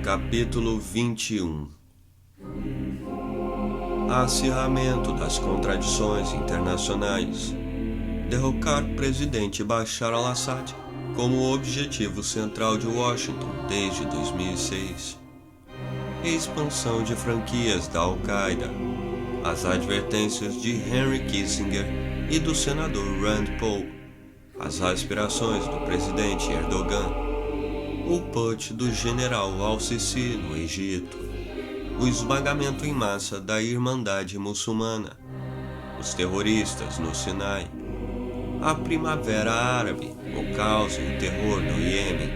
Capítulo 21. Acirramento das contradições internacionais. Derrocar o presidente Bashar al-Assad como objetivo central de Washington desde 2006. Expansão de franquias da Al-Qaeda. As advertências de Henry Kissinger e do senador Rand Paul. As aspirações do presidente Erdogan. O putsch do general al-Sisi no Egito, o esmagamento em massa da Irmandade Muçulmana, os terroristas no Sinai, a Primavera Árabe, o caos e o terror no Iêmen,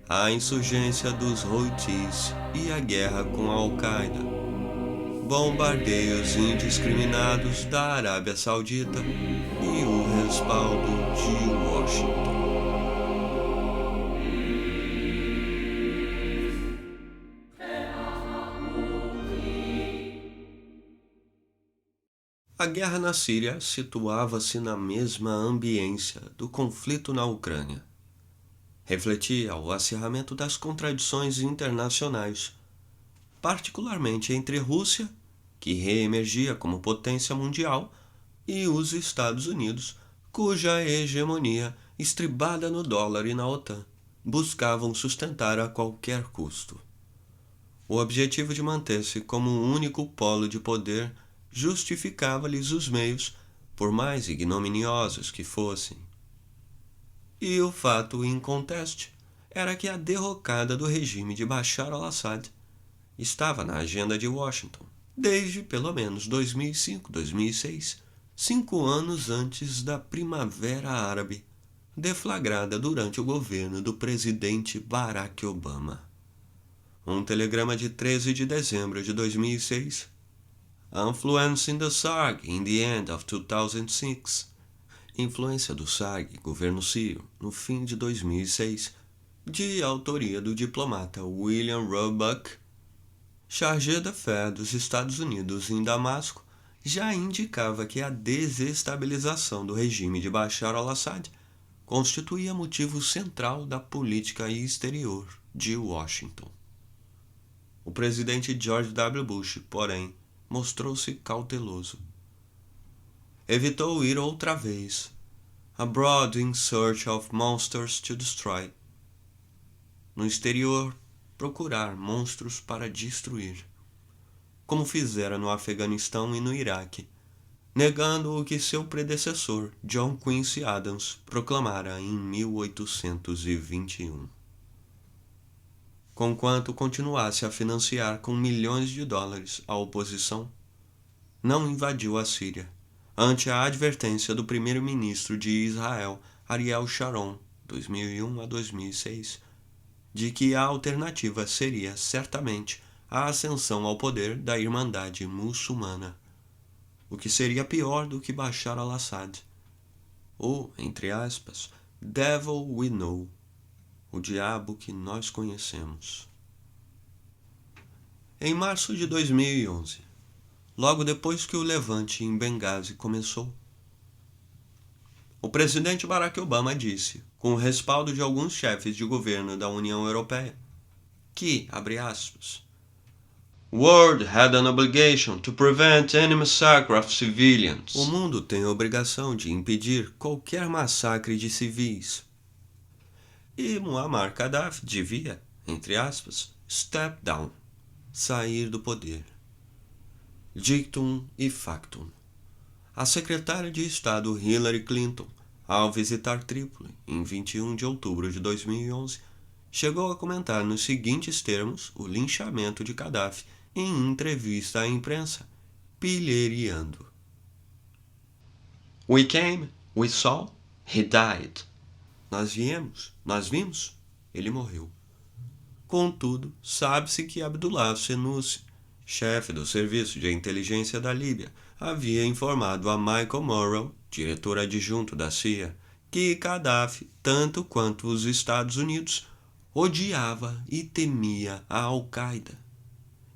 a insurgência dos Houthis e a guerra com a Al-Qaeda, bombardeios indiscriminados da Arábia Saudita e o respaldo de Washington. A guerra na Síria situava-se na mesma ambiência do conflito na Ucrânia. Refletia o acirramento das contradições internacionais, particularmente entre Rússia, que reemergia como potência mundial, e os Estados Unidos, cuja hegemonia, estribada no dólar e na OTAN, buscavam sustentar a qualquer custo. O objetivo de manter-se como um único polo de poder justificava-lhes os meios, por mais ignominiosos que fossem. E o fato inconteste era que a derrocada do regime de Bashar al-Assad estava na agenda de Washington desde pelo menos 2005-2006, 5 anos antes da Primavera Árabe, deflagrada durante o governo do presidente Barack Obama. Um telegrama de 13 de dezembro de 2006. Influence in the SARG in the end of 2006. Influência do SARG, governo sírio, no fim de 2006, de autoria do diplomata William Roebuck, chargé d'affaires dos Estados Unidos em Damasco, já indicava que a desestabilização do regime de Bashar al-Assad constituía motivo central da política exterior de Washington. O presidente George W. Bush, porém, mostrou-se cauteloso. Evitou ir outra vez abroad in search of monsters to destroy. No exterior, procurar monstros para destruir, como fizera no Afeganistão e no Iraque, negando o que seu predecessor, John Quincy Adams, proclamara em 1821. Conquanto continuasse a financiar com milhões de dólares a oposição, não invadiu a Síria, ante a advertência do primeiro-ministro de Israel, Ariel Sharon, 2001 a 2006, de que a alternativa seria, certamente, a ascensão ao poder da Irmandade Muçulmana, o que seria pior do que Bashar al-Assad, ou, entre aspas, Devil we know, o diabo que nós conhecemos. Em março de 2011, logo depois que o levante em Benghazi começou, o presidente Barack Obama disse, com o respaldo de alguns chefes de governo da União Europeia, que, abre aspas, "World had an obligation to prevent any massacre of civilians." O mundo tem a obrigação de impedir qualquer massacre de civis. E Muammar Gaddafi devia, entre aspas, step down, sair do poder. Dictum e factum. A secretária de Estado Hillary Clinton, ao visitar Trípoli em 21 de outubro de 2011, chegou a comentar nos seguintes termos o linchamento de Gaddafi em entrevista à imprensa, pilheriando. "We came, we saw, he died." Nós viemos, nós vimos, ele morreu. Contudo, sabe-se que Abdullah Senussi, chefe do Serviço de Inteligência da Líbia, havia informado a Michael Morrell, diretor adjunto da CIA, que Gaddafi, tanto quanto os Estados Unidos, odiava e temia a Al-Qaeda,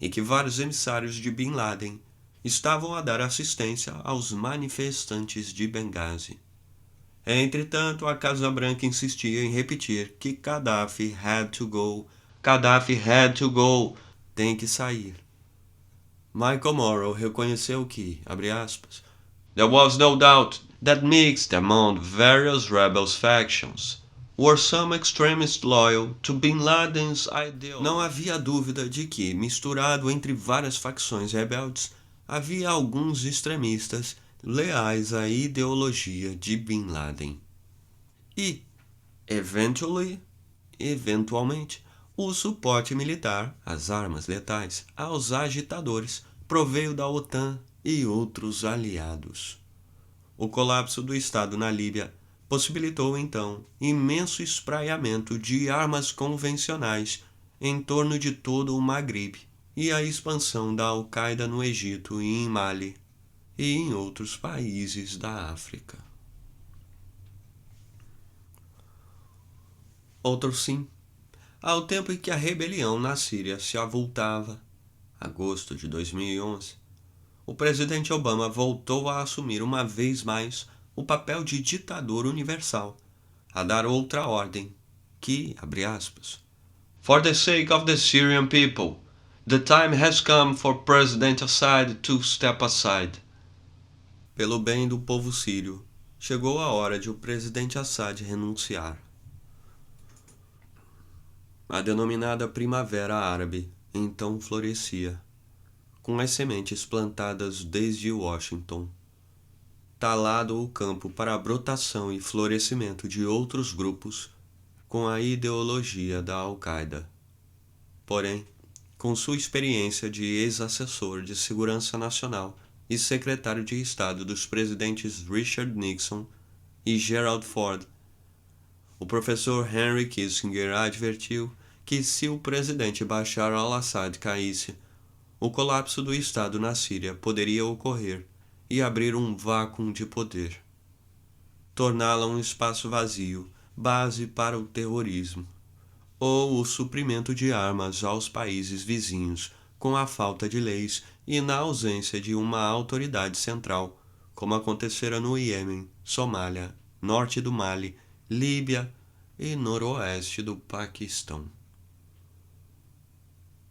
e que vários emissários de Bin Laden estavam a dar assistência aos manifestantes de Benghazi. Entretanto, a Casa Branca insistia em repetir que Gaddafi had to go Gaddafi had to go. Tem que sair. Michael Morrow reconheceu que, abre aspas, there was no doubt that mixed among various rebels factions were some extremists loyal to Bin Laden's ideology. Não havia dúvida de que, misturado entre várias facções rebeldes, havia alguns extremistas leais à ideologia de Bin Laden. E, eventualmente, o suporte militar, as armas letais, aos agitadores proveio da OTAN e outros aliados. O colapso do Estado na Líbia possibilitou, então, imenso espraiamento de armas convencionais em torno de todo o Maghreb e a expansão da Al-Qaeda no Egito e em Mali e em outros países da África. Outros sim. Ao tempo em que a rebelião na Síria se avultava, agosto de 2011, o presidente Obama voltou a assumir uma vez mais o papel de ditador universal, a dar outra ordem, que, abre aspas, for the sake of the Syrian people, the time has come for President Assad to step aside. Pelo bem do povo sírio, chegou a hora de o presidente Assad renunciar. A denominada Primavera Árabe então florescia, com as sementes plantadas desde Washington, talado o campo para a brotação e florescimento de outros grupos com a ideologia da Al-Qaeda. Porém, com sua experiência de ex-assessor de Segurança Nacional e secretário de Estado dos presidentes Richard Nixon e Gerald Ford, o professor Henry Kissinger advertiu que se o presidente Bashar al-Assad caísse, o colapso do Estado na Síria poderia ocorrer e abrir um vácuo de poder, torná-la um espaço vazio, base para o terrorismo, ou o suprimento de armas aos países vizinhos com a falta de leis e na ausência de uma autoridade central, como acontecera no Iêmen, Somália, norte do Mali, Líbia e noroeste do Paquistão.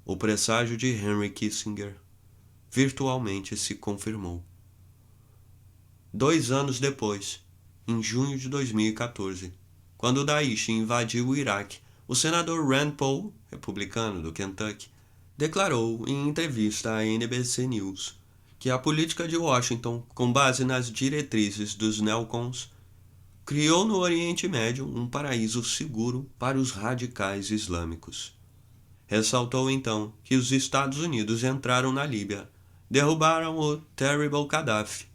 O presságio de Henry Kissinger virtualmente se confirmou. 2 anos depois, em junho de 2014, quando Daesh invadiu o Iraque, o senador Rand Paul, republicano do Kentucky, declarou em entrevista à NBC News que a política de Washington, com base nas diretrizes dos neocons, criou no Oriente Médio um paraíso seguro para os radicais islâmicos. Ressaltou então que os Estados Unidos entraram na Líbia, derrubaram o Terrible Gaddafi,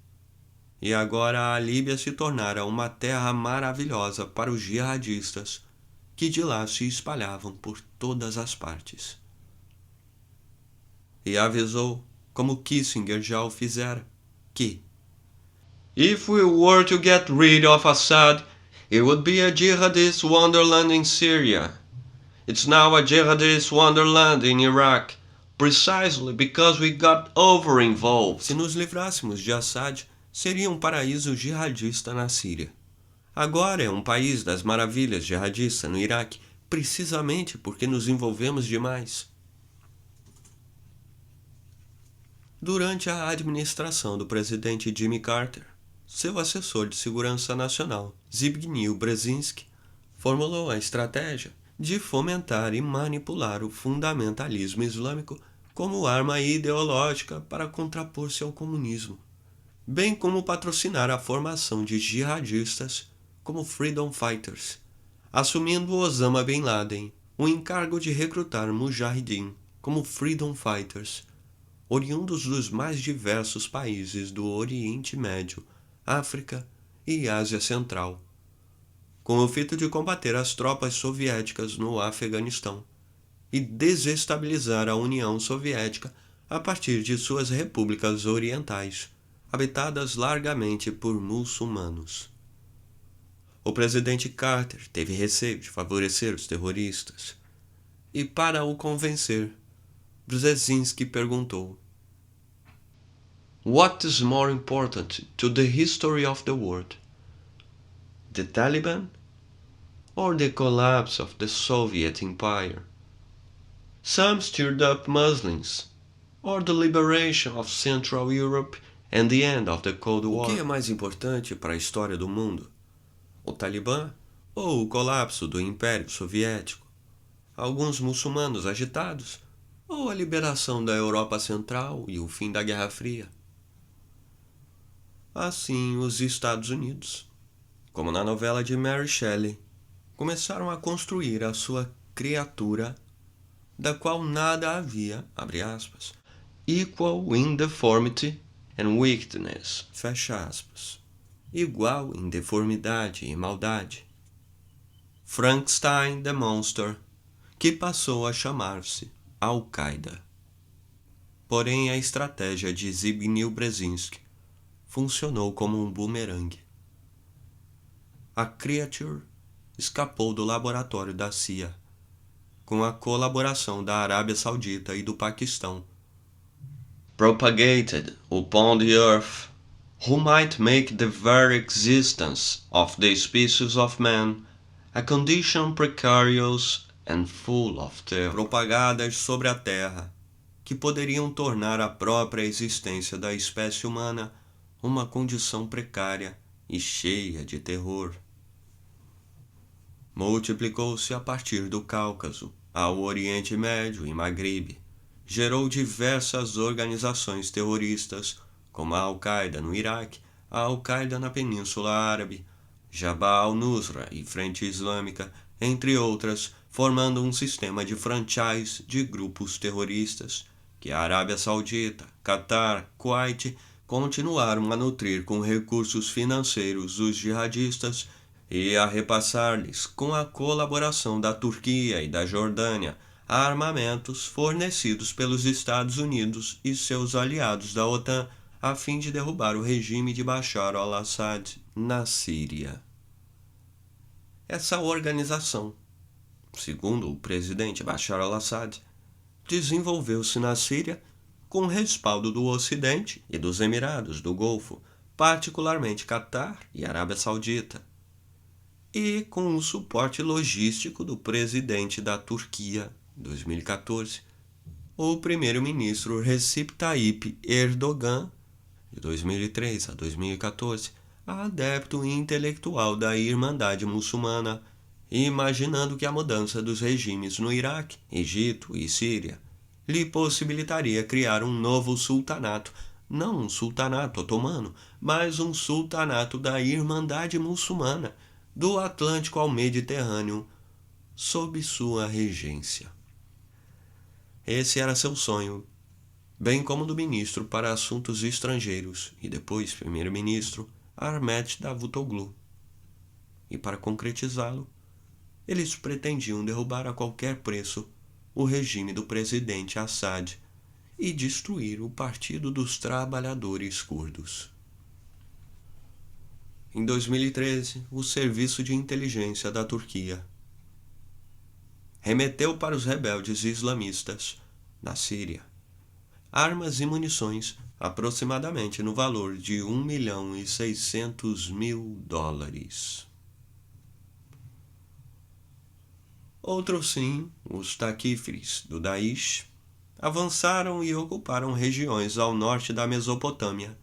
e agora a Líbia se tornara uma terra maravilhosa para os jihadistas, que de lá se espalhavam por todas as partes. E avisou, como Kissinger já o fizera, que if we were to get rid of Assad, it would be a jihadist wonderland in Syria. It's now a jihadist wonderland in Iraq, precisely because we got over-involved. Se nos livrássemos de Assad, seria um paraíso jihadista na Síria. Agora é um país das maravilhas jihadista no Iraque, precisamente porque nos envolvemos demais. Durante a administração do presidente Jimmy Carter, seu assessor de segurança nacional, Zbigniew Brzezinski, formulou a estratégia de fomentar e manipular o fundamentalismo islâmico como arma ideológica para contrapor-se ao comunismo, bem como patrocinar a formação de jihadistas como Freedom Fighters, assumindo Osama Bin Laden o encargo de recrutar mujahideen como Freedom Fighters, oriundos dos mais diversos países do Oriente Médio, África e Ásia Central, com o fito de combater as tropas soviéticas no Afeganistão e desestabilizar a União Soviética a partir de suas repúblicas orientais, habitadas largamente por muçulmanos. O presidente Carter teve receio de favorecer os terroristas, e para o convencer, Brzezinski perguntou: What is more important to the history of the world? The Taliban or the collapse of the Soviet Empire? some stirred-up Muslims, or the liberation of Central Europe and the end of the Cold War. O que é mais importante para a história do mundo? O Talibã ou o colapso do Império Soviético? Alguns muçulmanos agitados ou a liberação da Europa Central e o fim da Guerra Fria? Assim, os Estados Unidos, como na novela de Mary Shelley, começaram a construir a sua criatura, da qual nada havia, abre aspas, equal in deformity and wickedness, fecha aspas, igual em deformidade e maldade. Frankenstein the Monster, que passou a chamar-se Al-Qaeda. Porém, a estratégia de Zbigniew Brzezinski funcionou como um bumerangue. A Creature escapou do laboratório da CIA, com a colaboração da Arábia Saudita e do Paquistão. Propagated upon the earth, who might make the very existence of the species of man a condition precarious and full of terror. Propagadas sobre a Terra, que poderiam tornar a própria existência da espécie humana uma condição precária e cheia de terror. Multiplicou-se a partir do Cáucaso ao Oriente Médio e Maghreb. Gerou diversas organizações terroristas, como a Al-Qaeda no Iraque, a Al-Qaeda na Península Árabe, Jabhat al-Nusra e Frente Islâmica, entre outras, formando um sistema de franchise de grupos terroristas que a Arábia Saudita, Catar, Kuwait continuaram a nutrir com recursos financeiros os jihadistas e a repassar-lhes, com a colaboração da Turquia e da Jordânia, armamentos fornecidos pelos Estados Unidos e seus aliados da OTAN, a fim de derrubar o regime de Bashar al-Assad na Síria. Essa organização, segundo o presidente Bashar al-Assad, desenvolveu-se na Síria com respaldo do Ocidente e dos Emirados do Golfo, particularmente Catar e Arábia Saudita, e com o suporte logístico do presidente da Turquia, 2014, o primeiro-ministro Recep Tayyip Erdogan, de 2003 a 2014, adepto intelectual da Irmandade Muçulmana, imaginando que a mudança dos regimes no Iraque, Egito e Síria lhe possibilitaria criar um novo sultanato, não um sultanato otomano, mas um sultanato da Irmandade Muçulmana, do Atlântico ao Mediterrâneo, sob sua regência. Esse era seu sonho, bem como do ministro para Assuntos Estrangeiros e depois primeiro-ministro Ahmet Davutoglu. E para concretizá-lo, eles pretendiam derrubar a qualquer preço o regime do presidente Assad e destruir o Partido dos Trabalhadores Curdos. Em 2013, o Serviço de Inteligência da Turquia remeteu para os rebeldes islamistas, na Síria, armas e munições aproximadamente no valor de $1.600.000. Outros sim, os Taquiferes do Daesh, avançaram e ocuparam regiões ao norte da Mesopotâmia,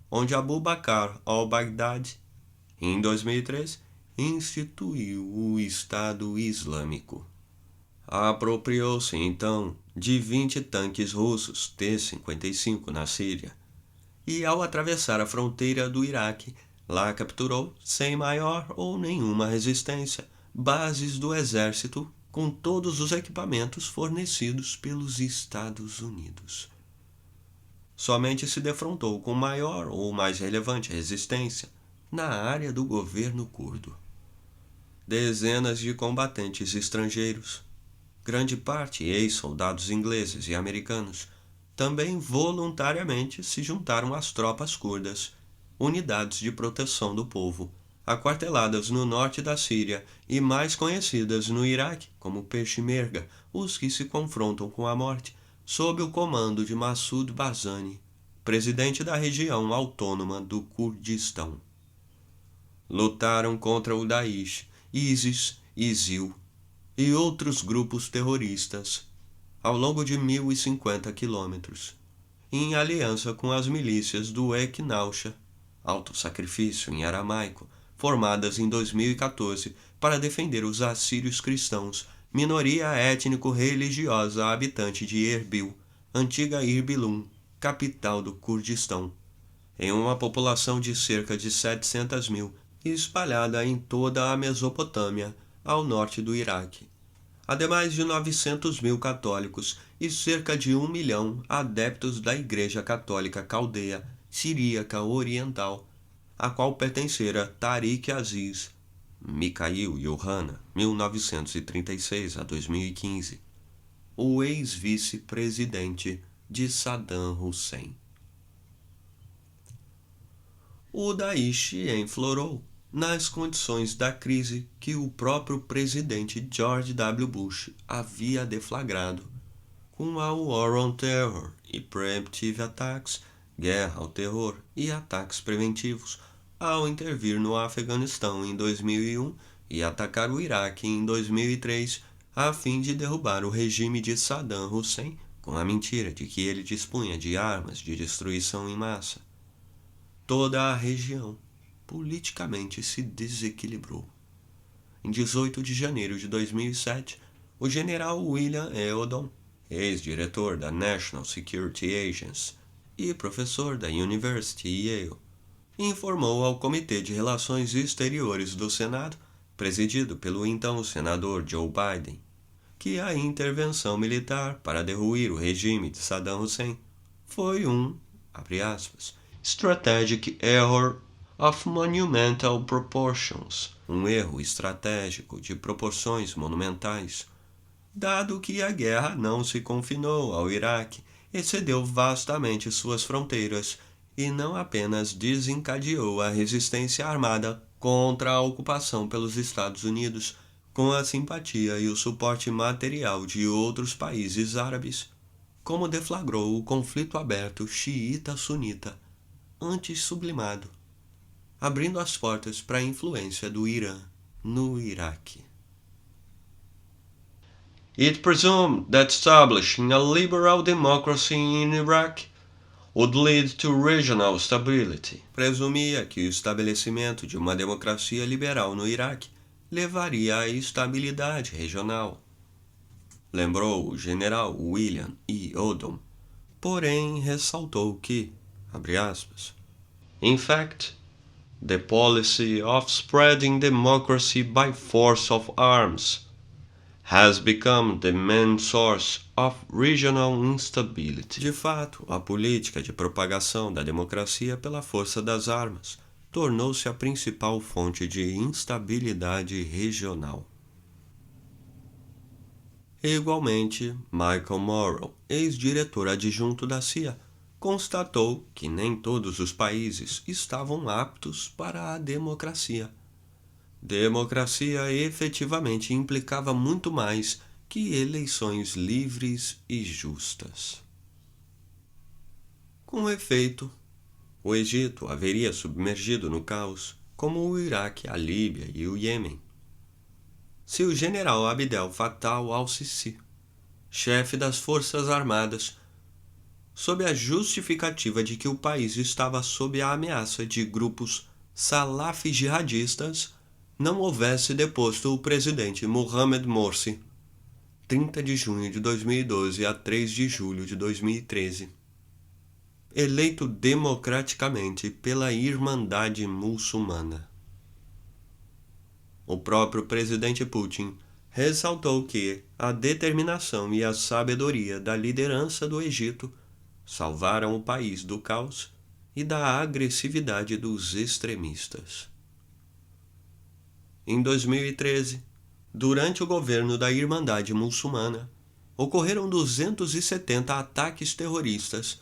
onde Abu Bakr al-Baghdadi, em 2013, instituiu o Estado Islâmico. Apropriou-se, então, de 20 tanques russos T-55 na Síria, e ao atravessar a fronteira do Iraque, lá capturou, sem maior ou nenhuma resistência, bases do exército com todos os equipamentos fornecidos pelos Estados Unidos. Somente se defrontou com maior ou mais relevante resistência na área do governo curdo. Dezenas de combatentes estrangeiros, grande parte ex-soldados ingleses e americanos, também voluntariamente se juntaram às tropas curdas, unidades de proteção do povo, aquarteladas no norte da Síria e mais conhecidas no Iraque como Peshmerga, os que se confrontam com a morte, sob o comando de Massoud Barzani, presidente da região autônoma do Kurdistão. Lutaram contra o Daesh, ISIS, ISIL e outros grupos terroristas, ao longo de 1.050 quilômetros, em aliança com as milícias do Eknausha, auto-sacrifício em aramaico, formadas em 2014 para defender os assírios cristãos, minoria étnico-religiosa habitante de Erbil, antiga Irbilum, capital do Kurdistão, em uma população de cerca de 700 mil, espalhada em toda a Mesopotâmia, ao norte do Iraque. Ademais de 900 mil católicos e cerca de 1 milhão adeptos da Igreja Católica Caldeia Siríaca Oriental, a qual pertencera Tariq Aziz, Mikhail Yohanna, 1936 a 2015, o ex-vice-presidente de Saddam Hussein. O Daesh enflorou nas condições da crise que o próprio presidente George W. Bush havia deflagrado, com a War on Terror e Preemptive Attacks, guerra ao terror e ataques preventivos, ao intervir no Afeganistão em 2001 e atacar o Iraque em 2003, a fim de derrubar o regime de Saddam Hussein com a mentira de que ele dispunha de armas de destruição em massa. Toda a região politicamente se desequilibrou. Em 18 de janeiro de 2007, o general William Eldon, ex-diretor da National Security Agency e professor da University Yale, informou ao Comitê de Relações Exteriores do Senado, presidido pelo então senador Joe Biden, que a intervenção militar para derruir o regime de Saddam Hussein foi abre aspas, strategic error of monumental proportions, erro estratégico de proporções monumentais, dado que a guerra não se confinou ao Iraque, excedeu vastamente suas fronteiras e não apenas desencadeou a resistência armada contra a ocupação pelos Estados Unidos, com a simpatia e o suporte material de outros países árabes, como deflagrou o conflito aberto xiita-sunita, antes sublimado, abrindo as portas para a influência do Irã no Iraque. It presumed that establishing a liberal democracy in Iraq would lead to regional stability. Presumia que o estabelecimento de uma democracia liberal no Iraque levaria à estabilidade regional. Lembrou o general William E. Odom, porém ressaltou que, abre aspas, in fact, the policy of spreading democracy by force of arms has become the main source of regional instability. De fato, a política de propagação da democracia pela força das armas tornou-se a principal fonte de instabilidade regional. Igualmente, Michael Morrell, ex-diretor adjunto da CIA, constatou que nem todos os países estavam aptos para a democracia. Democracia efetivamente implicava muito mais que eleições livres e justas. Com efeito, o Egito haveria submergido no caos, como o Iraque, a Líbia e o Iêmen, se o general Abdel Fattah al-Sisi, chefe das Forças Armadas, sob a justificativa de que o país estava sob a ameaça de grupos salaf-jihadistas, não houvesse deposto o presidente Mohamed Morsi, 30 de junho de 2012 a 3 de julho de 2013, eleito democraticamente pela Irmandade Muçulmana. O próprio presidente Putin ressaltou que a determinação e a sabedoria da liderança do Egito salvaram o país do caos e da agressividade dos extremistas. Em 2013, durante o governo da Irmandade Muçulmana, ocorreram 270 ataques terroristas,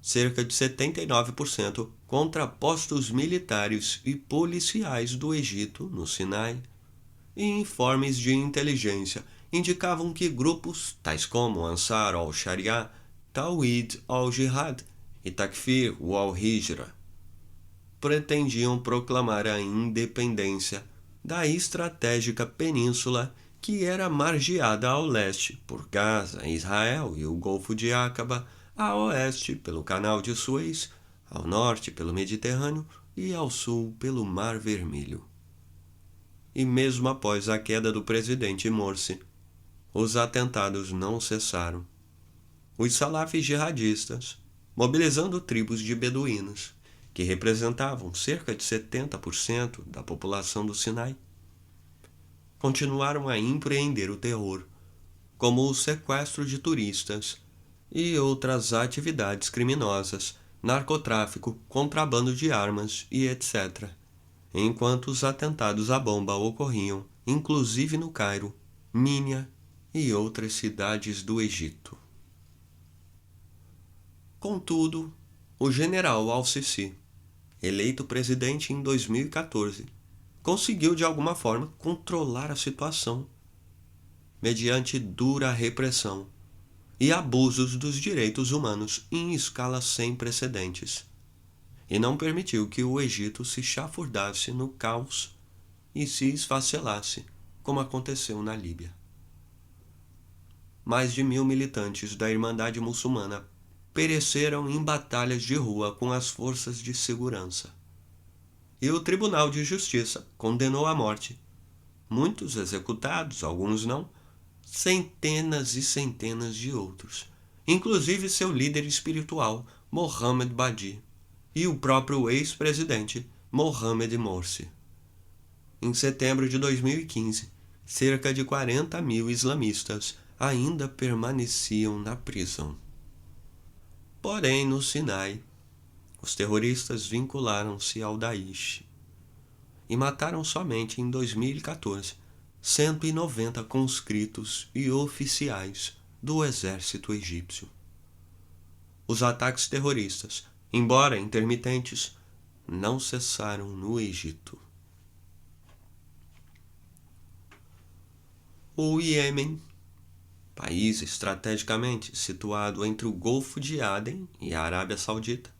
cerca de 79% contra postos militares e policiais do Egito no Sinai, e informes de inteligência indicavam que grupos tais como Ansar al-Sharia, Tawhid al-Jihad e Takfir al-Hijra pretendiam proclamar a independência da estratégica península que era margeada ao leste por Gaza, Israel e o Golfo de Aqaba, a oeste pelo Canal de Suez, ao norte pelo Mediterrâneo e ao sul pelo Mar Vermelho. E mesmo após a queda do presidente Morsi, os atentados não cessaram. Os salafis jihadistas, mobilizando tribos de beduínos, que representavam cerca de 70% da população do Sinai, continuaram a empreender o terror, como o sequestro de turistas e outras atividades criminosas, narcotráfico, contrabando de armas e etc., enquanto os atentados à bomba ocorriam, inclusive no Cairo, Minya e outras cidades do Egito. Contudo, o general al-Sisi, eleito presidente em 2014, conseguiu de alguma forma controlar a situação, mediante dura repressão e abusos dos direitos humanos em escala sem precedentes, e não permitiu que o Egito se chafurdasse no caos e se esfacelasse, como aconteceu na Líbia. Mais de 1.000 militantes da Irmandade Muçulmana pereceram em batalhas de rua com as forças de segurança. E o Tribunal de Justiça condenou à morte, muitos executados, alguns não, centenas e centenas de outros, inclusive seu líder espiritual, Mohamed Badi, e o próprio ex-presidente, Mohamed Morsi. Em setembro de 2015, cerca de 40.000 islamistas ainda permaneciam na prisão. Porém, no Sinai, os terroristas vincularam-se ao Daesh e mataram somente em 2014 190 conscritos e oficiais do exército egípcio. Os ataques terroristas, embora intermitentes, não cessaram no Egito. O Iêmen, país estrategicamente situado entre o Golfo de Aden e a Arábia Saudita,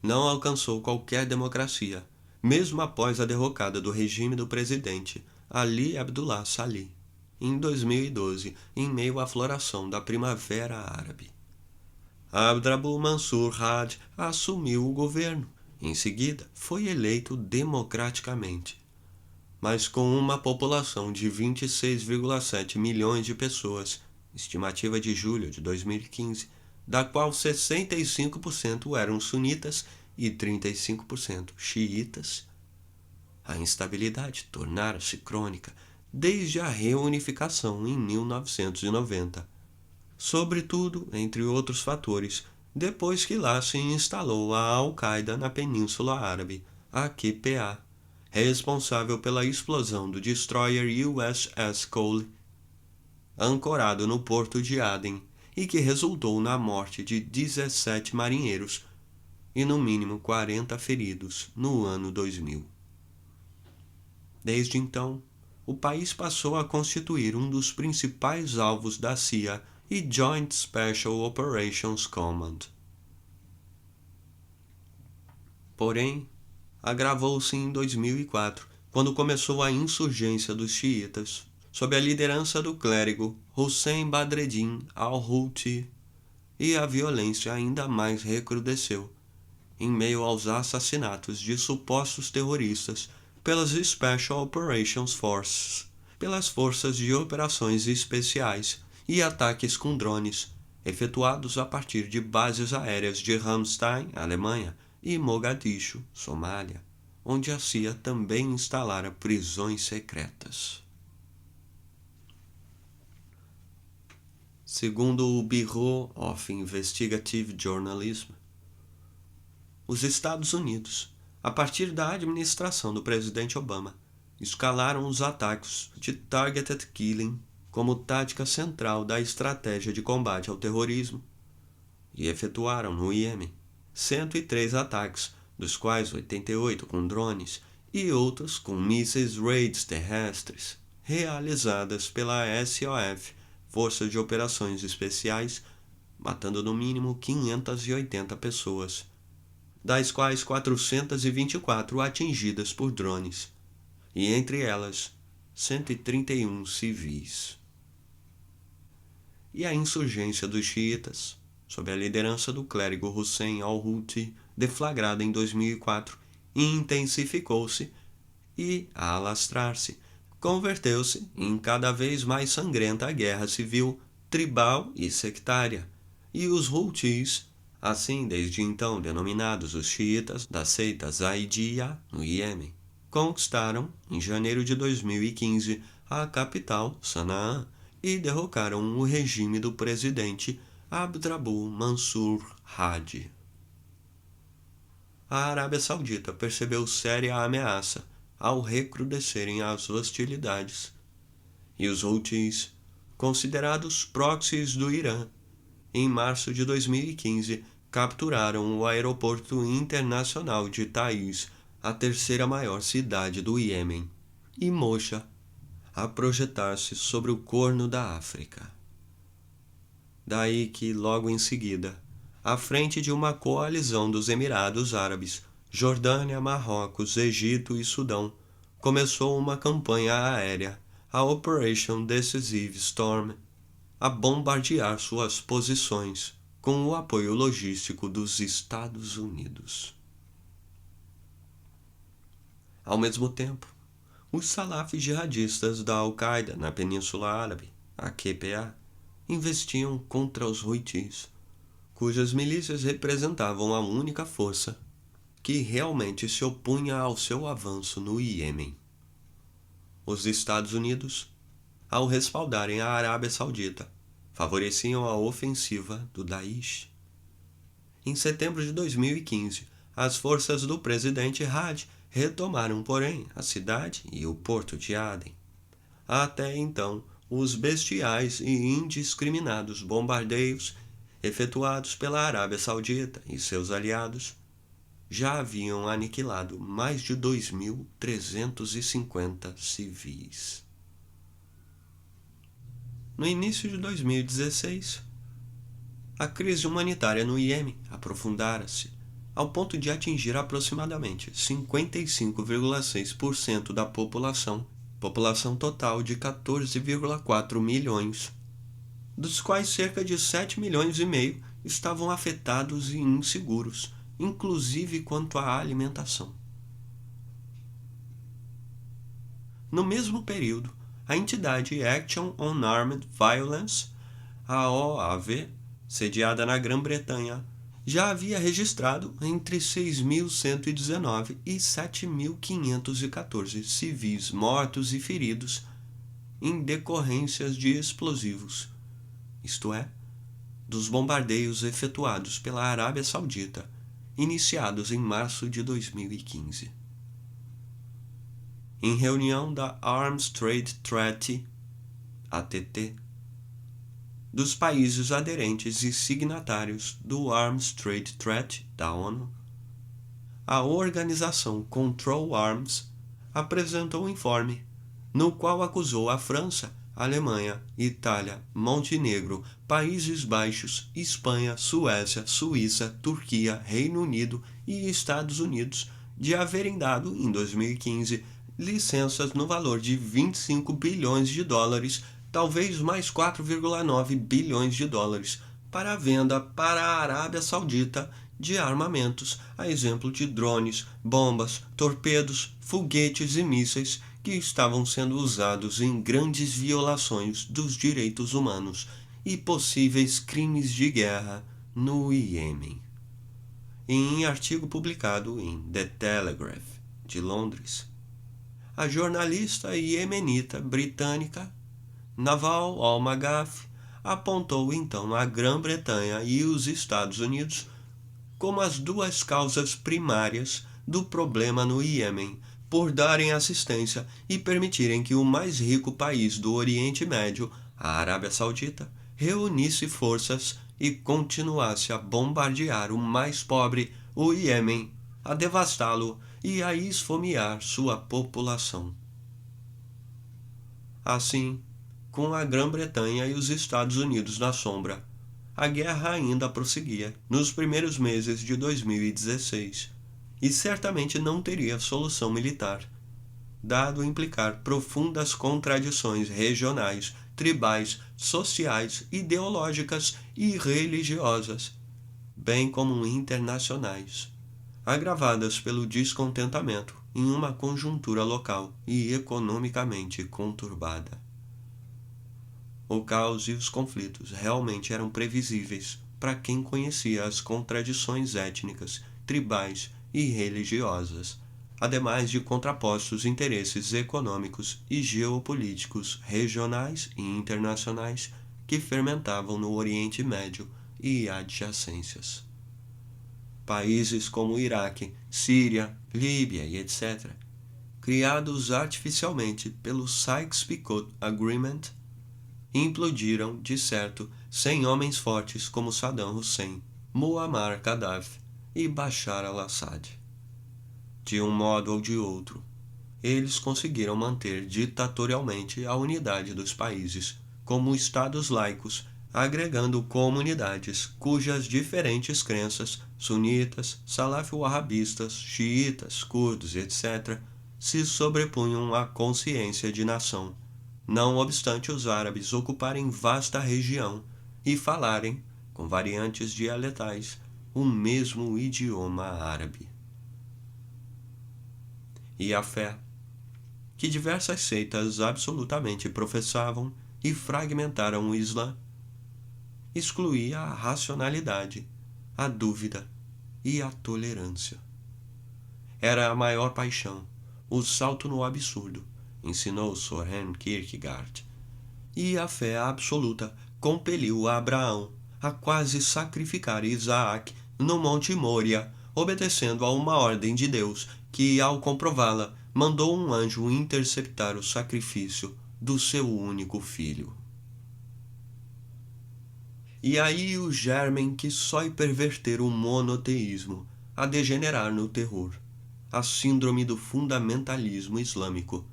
não alcançou qualquer democracia, mesmo após a derrocada do regime do presidente Ali Abdullah Salih, em 2012, em meio à floração da Primavera Árabe. Abdrabbuh Mansur Hadi assumiu o governo. Em seguida, foi eleito democraticamente, mas com uma população de 26,7 milhões de pessoas, estimativa de julho de 2015, da qual 65% eram sunitas e 35% xiitas. A instabilidade tornara-se crônica desde a reunificação em 1990, sobretudo, entre outros fatores, depois que lá se instalou a Al-Qaeda na Península Árabe, a QPA, responsável pela explosão do destroyer USS Cole, ancorado no porto de Aden, e que resultou na morte de 17 marinheiros e no mínimo 40 feridos no ano 2000. Desde então, o país passou a constituir um dos principais alvos da CIA e Joint Special Operations Command. Porém, agravou-se em 2004, quando começou a insurgência dos xiitas, sob a liderança do clérigo Hussein Badreddin al-Houthi, e a violência ainda mais recrudesceu, em meio aos assassinatos de supostos terroristas pelas Special Operations Forces, pelas Forças de Operações Especiais, e ataques com drones, efetuados a partir de bases aéreas de Ramstein, Alemanha, e Mogadishu, Somália, onde a CIA também instalara prisões secretas. Segundo o Bureau of Investigative Journalism, os Estados Unidos, a partir da administração do presidente Obama, escalaram os ataques de targeted killing como tática central da estratégia de combate ao terrorismo e efetuaram no Iêmen 103 ataques, dos quais 88 com drones e outros com mísseis raids terrestres, realizadas pela SOF, Força de Operações Especiais, matando no mínimo 580 pessoas, das quais 424 atingidas por drones, e entre elas 131 civis. E a insurgência dos xiitas, sob a liderança do clérigo Hussein al-Houthi, deflagrada em 2004, intensificou-se e, a alastrar-se, converteu-se em cada vez mais sangrenta guerra civil, tribal e sectária, e os Houthis, assim desde então denominados os xiitas da seita Zaidiyya no Iêmen, conquistaram, em janeiro de 2015, a capital, Sanaá, e derrocaram o regime do presidente Abdrabbuh Mansur Hadi. A Arábia Saudita percebeu séria ameaça ao recrudescerem as hostilidades, e os Houthis, considerados proxies do Irã, em março de 2015 capturaram o aeroporto internacional de Taiz, a terceira maior cidade do Iêmen, e Mocha, a projetar-se sobre o Corno da África. Daí que, logo em seguida, à frente de uma coalizão dos Emirados Árabes, Jordânia, Marrocos, Egito e Sudão, começou uma campanha aérea, a Operation Decisive Storm, a bombardear suas posições com o apoio logístico dos Estados Unidos. Ao mesmo tempo, os salafis jihadistas da Al-Qaeda na Península Árabe, a QPA, investiam contra os Houthis, cujas milícias representavam a única força que realmente se opunha ao seu avanço no Iêmen. Os Estados Unidos, ao respaldarem a Arábia Saudita, favoreciam a ofensiva do Daesh. Em setembro de 2015, as forças do presidente Hadi retomaram, porém, a cidade e o porto de Aden. Até então, os bestiais e indiscriminados bombardeios efetuados pela Arábia Saudita e seus aliados já haviam aniquilado mais de 2.350 civis. No início de 2016, a crise humanitária no Iêmen aprofundara-se ao ponto de atingir aproximadamente 55,6% da população total de 14,4 milhões, dos quais cerca de 7,5 milhões estavam afetados e inseguros, inclusive quanto à alimentação. No mesmo período, a entidade Action on Armed Violence, a OAV, sediada na Grã-Bretanha, já havia registrado entre 6.119 e 7.514 civis mortos e feridos em decorrências de explosivos, isto é, dos bombardeios efetuados pela Arábia Saudita, iniciados em março de 2015. Em reunião da Arms Trade Treaty, ATT, dos países aderentes e signatários do Arms Trade Treaty da ONU, a organização Control Arms apresentou um informe no qual acusou a França, Alemanha, Itália, Montenegro, Países Baixos, Espanha, Suécia, Suíça, Turquia, Reino Unido e Estados Unidos de haverem dado, em 2015, licenças no valor de 25 bilhões de dólares, talvez mais 4,9 bilhões de dólares, para a venda para a Arábia Saudita de armamentos, a exemplo de drones, bombas, torpedos, foguetes e mísseis que estavam sendo usados em grandes violações dos direitos humanos e possíveis crimes de guerra no Iêmen. Em artigo publicado em The Telegraph, de Londres, a jornalista iemenita britânica Naval Al-Maghafi apontou então a Grã-Bretanha e os Estados Unidos como as duas causas primárias do problema no Iêmen, por darem assistência e permitirem que o mais rico país do Oriente Médio, a Arábia Saudita, reunisse forças e continuasse a bombardear o mais pobre, o Iêmen, a devastá-lo e a esfomear sua população. Assim, com a Grã-Bretanha e os Estados Unidos na sombra, a guerra ainda prosseguia nos primeiros meses de 2016 e certamente não teria solução militar, dado implicar profundas contradições regionais, tribais, sociais, ideológicas e religiosas, bem como internacionais, agravadas pelo descontentamento em uma conjuntura local e economicamente conturbada. O caos e os conflitos realmente eram previsíveis para quem conhecia as contradições étnicas, tribais e religiosas, ademais de contrapostos interesses econômicos e geopolíticos regionais e internacionais que fermentavam no Oriente Médio e adjacências. Países como o Iraque, Síria, Líbia e etc., criados artificialmente pelo Sykes-Picot Agreement, implodiram, de certo, sem homens fortes como Saddam Hussein, Muammar Gaddafi e Bashar al-Assad. De um modo ou de outro, eles conseguiram manter ditatorialmente a unidade dos países como estados laicos, agregando comunidades cujas diferentes crenças, sunitas, salafio-wahhabistas, xiitas, curdos, etc., se sobrepunham à consciência de nação, não obstante os árabes ocuparem vasta região e falarem, com variantes dialetais, o mesmo idioma árabe. E a fé, que diversas seitas absolutamente professavam e fragmentaram o Islã, excluía a racionalidade, a dúvida e a tolerância. Era a maior paixão, o salto no absurdo, ensinou Søren Kierkegaard, e a fé absoluta compeliu Abraão a quase sacrificar Isaac no Monte Moria, obedecendo a uma ordem de Deus que, ao comprová-la, mandou um anjo interceptar o sacrifício do seu único filho. E aí o germen que só perverter o monoteísmo, a degenerar no terror, a síndrome do fundamentalismo islâmico,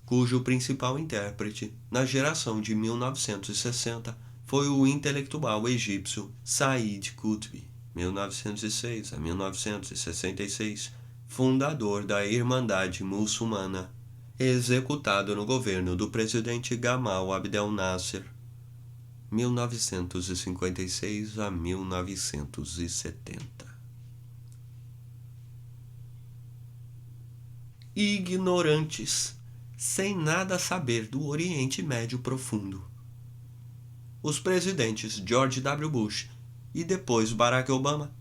cujo principal intérprete, na geração de 1960, foi o intelectual egípcio Said Qutb, 1906 a 1966, fundador da Irmandade Muçulmana, executado no governo do presidente Gamal Abdel Nasser, 1956 a 1970. Ignorantes, sem nada saber do Oriente Médio profundo. Os presidentes George W. Bush e depois Barack Obama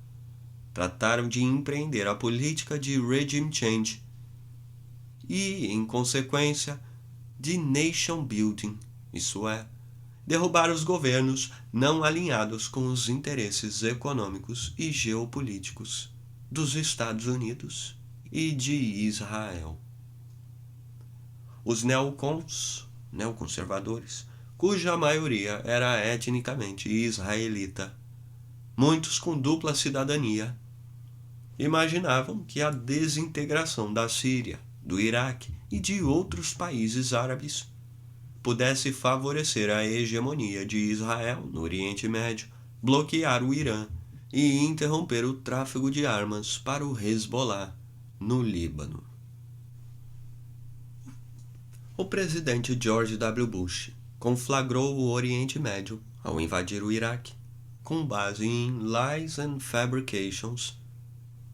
trataram de empreender a política de regime change e, em consequência, de nation building, isso é, derrubar os governos não alinhados com os interesses econômicos e geopolíticos dos Estados Unidos e de Israel. Os neoconservadores, cuja maioria era etnicamente israelita, muitos com dupla cidadania, imaginavam que a desintegração da Síria, do Iraque e de outros países árabes pudesse favorecer a hegemonia de Israel no Oriente Médio, bloquear o Irã e interromper o tráfego de armas para o Hezbollah no Líbano. O presidente George W. Bush conflagrou o Oriente Médio ao invadir o Iraque, com base em lies and fabrications,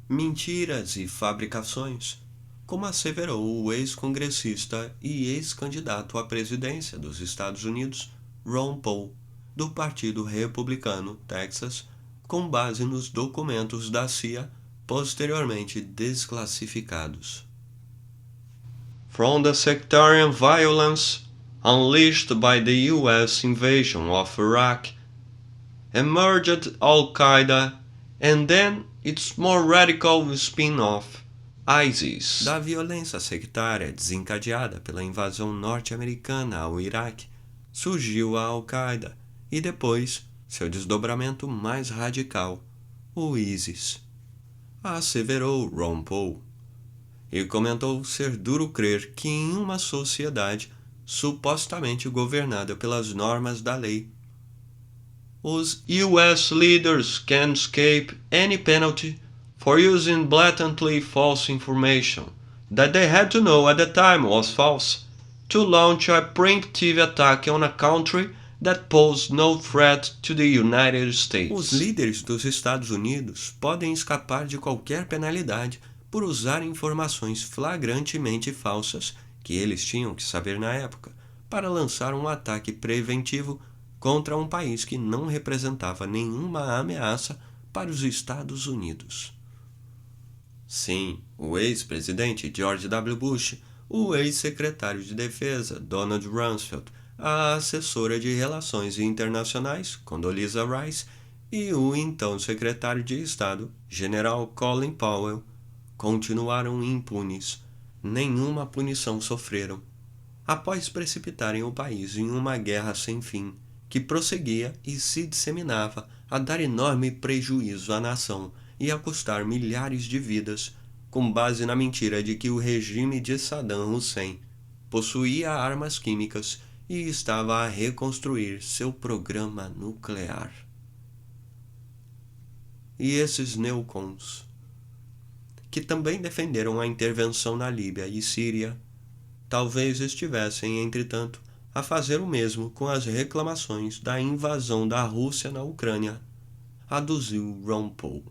mentiras e fabricações, como asseverou o ex-congressista e ex-candidato à presidência dos Estados Unidos, Ron Paul, do Partido Republicano, Texas, com base nos documentos da CIA posteriormente desclassificados. From the sectarian violence unleashed by the U.S. invasion of Iraq, emerged Al-Qaeda and then its more radical spin-off, ISIS. Da violência sectária desencadeada pela invasão norte-americana ao Iraque, surgiu a Al-Qaeda e depois, seu desdobramento mais radical, o ISIS, asseverou Ron Paul, e comentou ser duro crer que em uma sociedade supostamente governada pelas normas da lei, os US leaders can escape any penalty for using blatantly false information that they had to know at the time was false, to launch a preemptive attack on a country that posed no threat to the United States. Os líderes dos Estados Unidos podem escapar de qualquer penalidade por usar informações flagrantemente falsas que eles tinham que saber na época para lançar um ataque preventivo contra um país que não representava nenhuma ameaça para os Estados Unidos. Sim, o ex-presidente George W. Bush, o ex-secretário de Defesa Donald Rumsfeld, a assessora de Relações Internacionais Condoleezza Rice e o então secretário de Estado, General Colin Powell, continuaram impunes. Nenhuma punição sofreram, após precipitarem o país em uma guerra sem fim, que prosseguia e se disseminava a dar enorme prejuízo à nação e a custar milhares de vidas, com base na mentira de que o regime de Saddam Hussein possuía armas químicas e estava a reconstruir seu programa nuclear. E esses neocons, que também defenderam a intervenção na Líbia e Síria, talvez estivessem, entretanto, a fazer o mesmo com as reclamações da invasão da Rússia na Ucrânia, aduziu Ron Paul.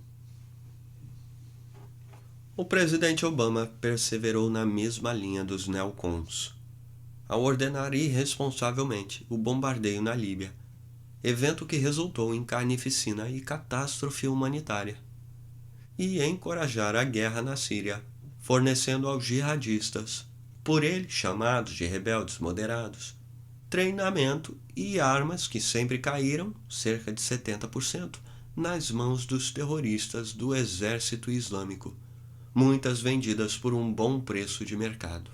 O presidente Obama perseverou na mesma linha dos neocons, ao ordenar irresponsavelmente o bombardeio na Líbia, evento que resultou em carnificina e catástrofe humanitária, e encorajar a guerra na Síria, fornecendo aos jihadistas, por ele chamados de rebeldes moderados, treinamento e armas que sempre caíram, cerca de 70%, nas mãos dos terroristas do Exército Islâmico, muitas vendidas por um bom preço de mercado.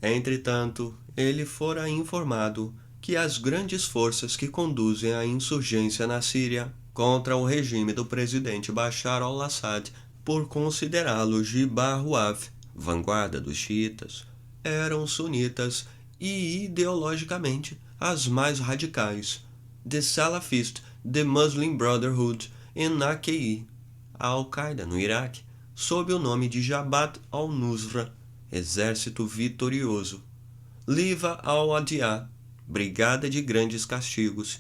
Entretanto, ele fora informado que as grandes forças que conduzem a insurgência na Síria contra o regime do presidente Bashar al-Assad, por considerá-lo Jibhah Wahf, vanguarda dos xiitas, eram sunitas e ideologicamente as mais radicais, The Salafist, The Muslim Brotherhood e AQI, a Al-Qaeda no Iraque, sob o nome de Jabhat al-Nusra, Exército Vitorioso, Liva al-Adiyah, Brigada de Grandes Castigos,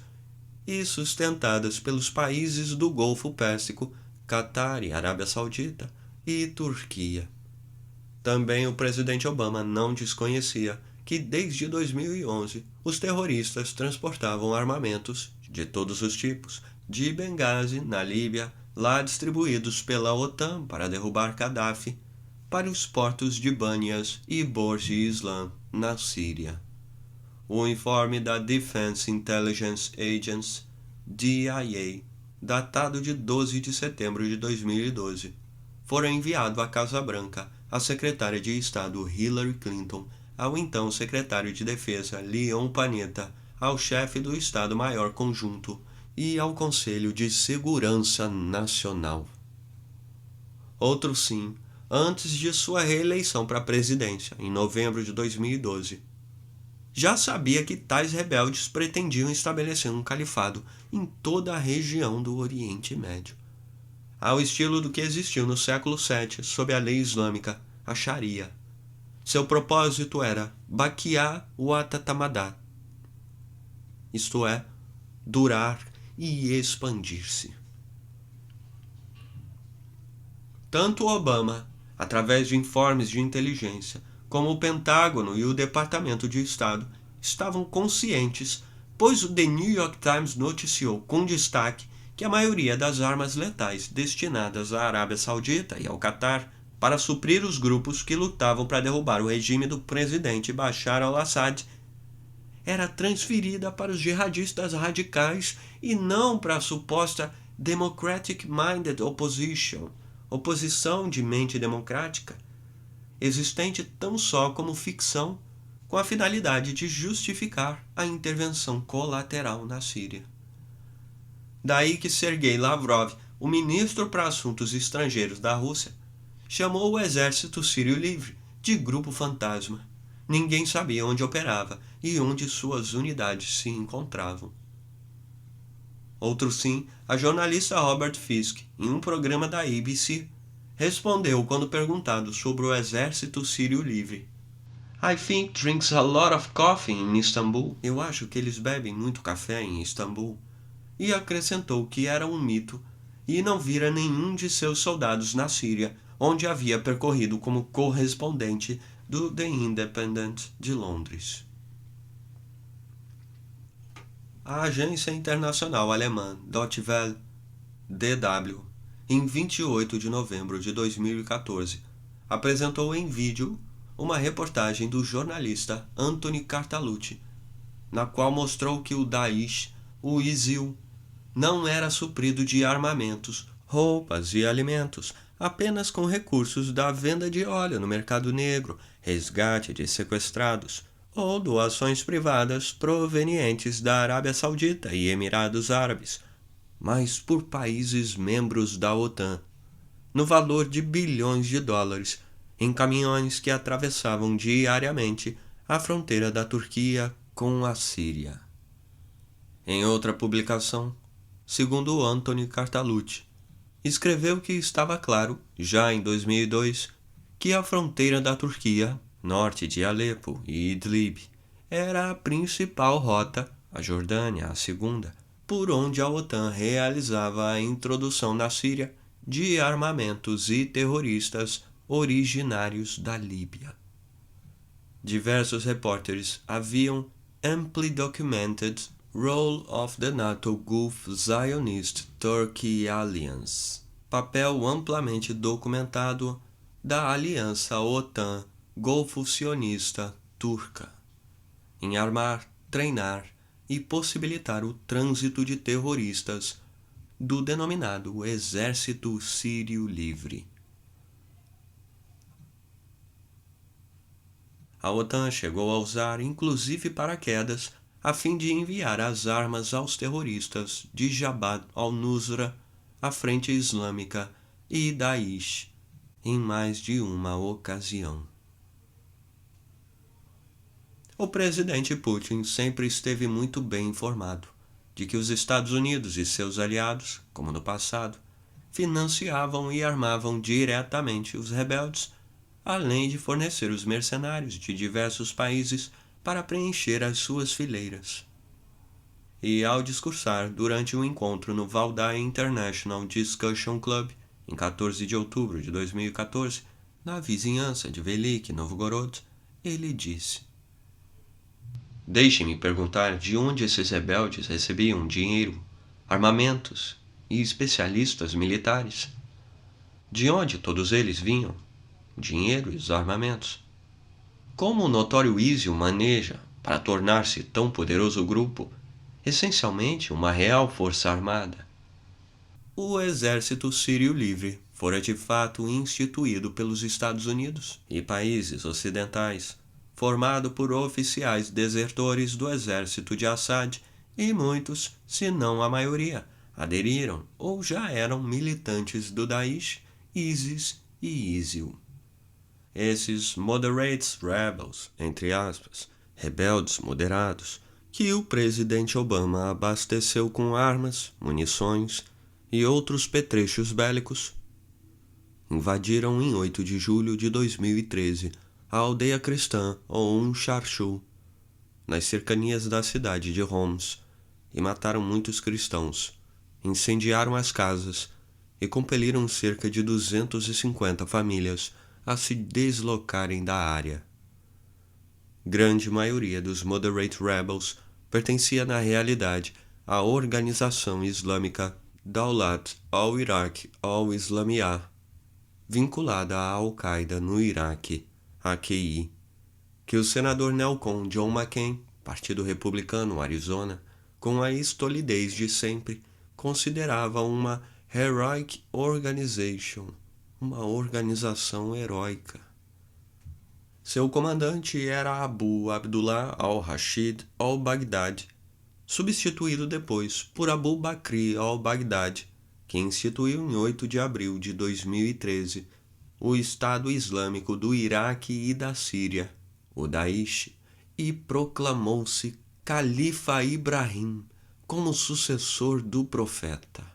e sustentadas pelos países do Golfo Pérsico, Catar e Arábia Saudita e Turquia. Também o presidente Obama não desconhecia que desde 2011 os terroristas transportavam armamentos de todos os tipos de Benghazi, na Líbia, lá distribuídos pela OTAN para derrubar Gaddafi, para os portos de Banias e Borj Islam, na Síria. O informe da Defense Intelligence Agency, DIA, datado de 12 de setembro de 2012, fora enviado à Casa Branca à secretária de Estado Hillary Clinton, ao então secretário de Defesa Leon Panetta, ao chefe do Estado-Maior Conjunto e ao Conselho de Segurança Nacional. Outro sim, antes de sua reeleição para a presidência, em novembro de 2012. Já sabia que tais rebeldes pretendiam estabelecer um califado em toda a região do Oriente Médio, ao estilo do que existiu no século VII sob a lei islâmica, a Sharia. Seu propósito era Baqiya wa Tatamadat, isto é, durar e expandir-se. Tanto Obama, através de informes de inteligência, como o Pentágono e o Departamento de Estado estavam conscientes, pois o The New York Times noticiou com destaque que a maioria das armas letais destinadas à Arábia Saudita e ao Catar para suprir os grupos que lutavam para derrubar o regime do presidente Bashar al-Assad era transferida para os jihadistas radicais e não para a suposta Democratic-Minded Opposition, oposição de mente democrática, existente tão só como ficção, com a finalidade de justificar a intervenção colateral na Síria. Daí que Sergei Lavrov, o ministro para Assuntos Estrangeiros da Rússia, chamou o Exército Sírio Livre de Grupo Fantasma. Ninguém sabia onde operava e onde suas unidades se encontravam. Outro sim, a jornalista Robert Fisk, em um programa da ABC, respondeu quando perguntado sobre o exército sírio livre. I think drinks a lot of coffee in Istanbul. Eu acho que eles bebem muito café em Istambul. E acrescentou que era um mito e não vira nenhum de seus soldados na Síria, onde havia percorrido como correspondente do The Independent de Londres. A agência internacional alemã Deutsche Welle, DW, em 28 de novembro de 2014, apresentou em vídeo uma reportagem do jornalista Anthony Cartalucci, na qual mostrou que o Daesh, o ISIL, não era suprido de armamentos, roupas e alimentos, apenas com recursos da venda de óleo no mercado negro, resgate de sequestrados ou doações privadas provenientes da Arábia Saudita e Emirados Árabes, mas por países membros da OTAN, no valor de bilhões de dólares, em caminhões que atravessavam diariamente a fronteira da Turquia com a Síria. Em outra publicação, segundo Anthony Cartalucci, escreveu que estava claro, já em 2002, que a fronteira da Turquia, norte de Alepo e Idlib, era a principal rota, a Jordânia a segunda, por onde a OTAN realizava a introdução na Síria de armamentos e terroristas originários da Líbia. Diversos repórteres haviam amply documented role of the NATO Gulf Zionist Turkey Alliance, papel amplamente documentado da aliança OTAN Golfo Sionista Turca, em armar, treinar e possibilitar o trânsito de terroristas do denominado Exército Sírio Livre. A OTAN chegou a usar inclusive paraquedas a fim de enviar as armas aos terroristas de Jabhat al-Nusra, a Frente Islâmica e Daesh, em mais de uma ocasião. O presidente Putin sempre esteve muito bem informado de que os Estados Unidos e seus aliados, como no passado, financiavam e armavam diretamente os rebeldes, além de fornecer os mercenários de diversos países para preencher as suas fileiras. E ao discursar durante um encontro no Valdai International Discussion Club, em 14 de outubro de 2014, na vizinhança de Velik Novgorod, ele disse: "Deixe-me perguntar de onde esses rebeldes recebiam dinheiro, armamentos e especialistas militares. De onde todos eles vinham? Dinheiro e os armamentos. Como o notório ISIL maneja, para tornar-se tão poderoso grupo, essencialmente uma real força armada?" O Exército Sírio Livre fora de fato instituído pelos Estados Unidos e países ocidentais, formado por oficiais desertores do exército de Assad, e muitos, se não a maioria, aderiram ou já eram militantes do Daesh, ISIS e ISIL. Esses moderates rebels, entre aspas, rebeldes moderados, que o presidente Obama abasteceu com armas, munições e outros petrechos bélicos, invadiram em 8 de julho de 2013 a aldeia cristã Sharshu, nas cercanias da cidade de Homs, e mataram muitos cristãos, incendiaram as casas e compeliram cerca de 250 famílias a se deslocarem da área. Grande maioria dos moderate rebels pertencia na realidade à organização islâmica Daulat al-Iraq al-Islamiyah, vinculada à Al-Qaeda no Iraque, AQI, que o senador Nelcon John McCain, Partido Republicano Arizona, com a estolidez de sempre, considerava uma heroic organization, uma organização heróica. Seu comandante era Abu Abdullah al-Rashid al-Baghdadi, substituído depois por Abu Bakr al-Baghdadi, que instituiu em 8 de abril de 2013 o Estado Islâmico do Iraque e da Síria, o Daesh, e proclamou-se Califa Ibrahim como sucessor do profeta.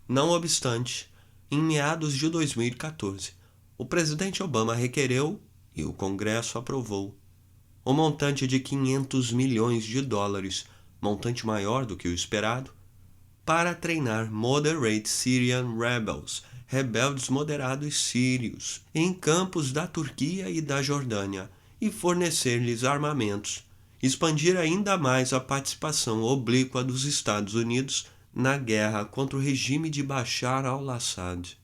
Não obstante, em meados de 2014, o presidente Obama requereu, e o Congresso aprovou, o montante de 500 milhões de dólares, montante maior do que o esperado, para treinar Moderate Syrian Rebels, rebeldes moderados sírios, em campos da Turquia e da Jordânia, e fornecer-lhes armamentos, expandir ainda mais a participação oblíqua dos Estados Unidos na guerra contra o regime de Bashar al-Assad.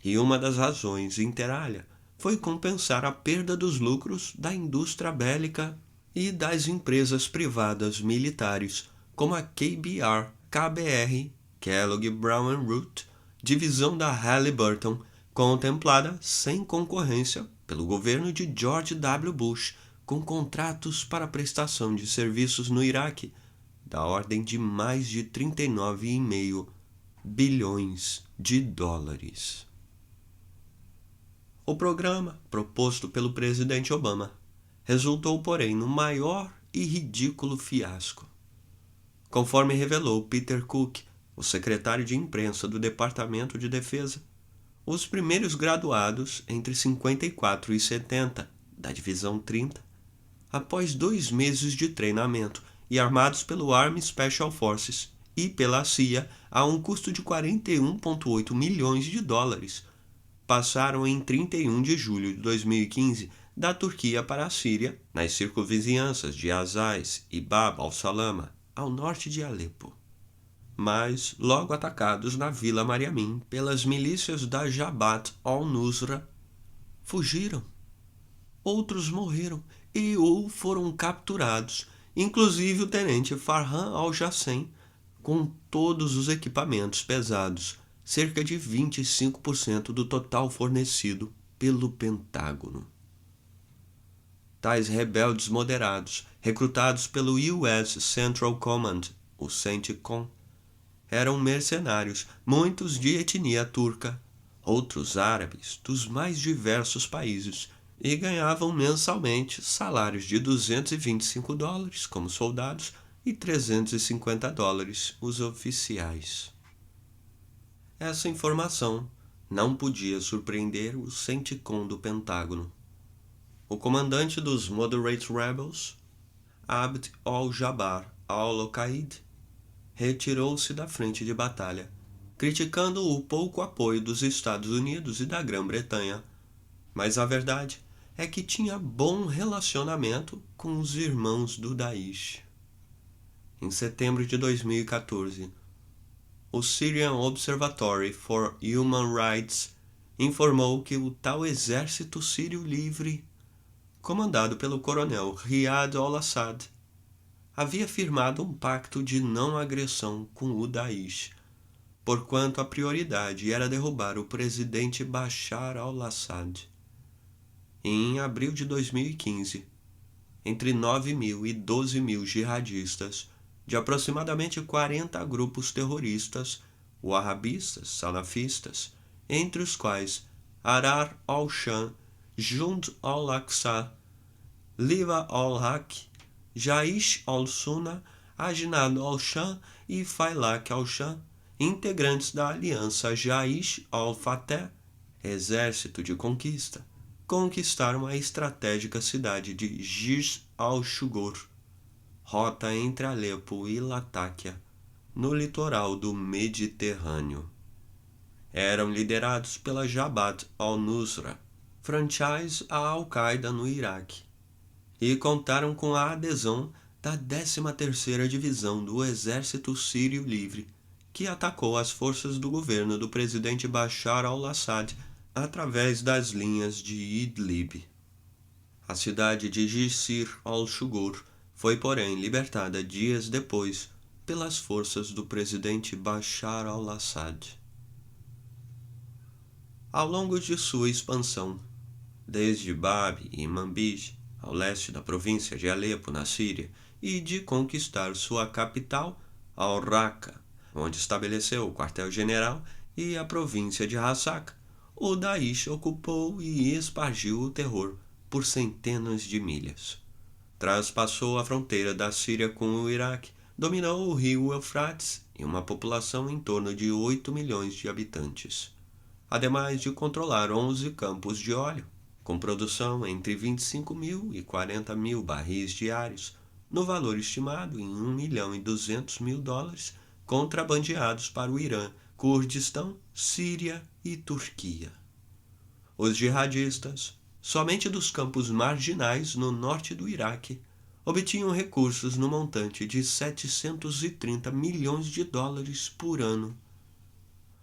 E uma das razões, inter alia, foi compensar a perda dos lucros da indústria bélica e das empresas privadas militares, como a KBR, Kellogg Brown and Root, divisão da Halliburton, contemplada sem concorrência pelo governo de George W. Bush, com contratos para prestação de serviços no Iraque, da ordem de mais de 39,5 bilhões de dólares. O programa, proposto pelo presidente Obama, resultou, porém, no maior e ridículo fiasco. Conforme revelou Peter Cook, o secretário de imprensa do Departamento de Defesa, os primeiros graduados entre 54 e 70 da Divisão 30, após 2 meses de treinamento e armados pelo Army Special Forces e pela CIA a um custo de 41,8 milhões de dólares, passaram em 31 de julho de 2015 da Turquia para a Síria, nas circunvizinhanças de Azaz e Bab al-Salama, ao norte de Alepo. Mas, logo atacados na Vila Mariamin pelas milícias da Jabhat al-Nusra, fugiram. Outros morreram e ou foram capturados, inclusive o tenente Farhan al-Jassen, com todos os equipamentos pesados, cerca de 25% do total fornecido pelo Pentágono. Tais rebeldes moderados, recrutados pelo US Central Command, o CENTCOM, eram mercenários, muitos de etnia turca, outros árabes dos mais diversos países, e ganhavam mensalmente salários de $225 como soldados e $350 os oficiais. Essa informação não podia surpreender o CENTCOM do Pentágono. O comandante dos Moderate Rebels, Abd al-Jabbar al-Ocaid, retirou-se da frente de batalha, criticando o pouco apoio dos Estados Unidos e da Grã-Bretanha, mas a verdade é que tinha bom relacionamento com os irmãos do Daesh. Em setembro de 2014, o Syrian Observatory for Human Rights informou que o tal Exército Sírio Livre, comandado pelo coronel Riyad al-Assad, havia firmado um pacto de não agressão com o Daesh, porquanto a prioridade era derrubar o presidente Bashar al-Assad. E em abril de 2015, entre 9.000 e 12.000 jihadistas de aproximadamente 40 grupos terroristas, wahhabistas, salafistas, entre os quais Arar al-Sham, Jund al-Aqsa, Liwa al-Haq, Jaish al-Sunna, Ajnad al-Sham e Failaq al-Sham, integrantes da aliança Jaish al-Fateh, Exército de Conquista, conquistaram a estratégica cidade de Jiz al-Shugur, rota entre Alepo e Latáquia, no litoral do Mediterrâneo. Eram liderados pela Jabhat al-Nusra, franchise à Al-Qaeda no Iraque, e contaram com a adesão da 13ª Divisão do Exército Sírio Livre, que atacou as forças do governo do presidente Bashar al-Assad através das linhas de Idlib. A cidade de Jisr al-Shugur foi, porém, libertada dias depois pelas forças do presidente Bashar al-Assad. Ao longo de sua expansão, desde Bab e Manbij, ao leste da província de Alepo, na Síria, e de conquistar sua capital, al-Raqqa, onde estabeleceu o quartel-general, e a província de Hasaka, o Daesh ocupou e espargiu o terror por centenas de milhas. Traspassou a fronteira da Síria com o Iraque, dominou o rio Eufrates e uma população em torno de 8 milhões de habitantes, ademais de controlar 11 campos de óleo, com produção entre 25 mil e 40 mil barris diários, no valor estimado em 1.200.000 dólares, contrabandeados para o Irã, Kurdistão, Síria e Turquia. Os jihadistas, somente dos campos marginais no norte do Iraque, obtinham recursos no montante de 730 milhões de dólares por ano,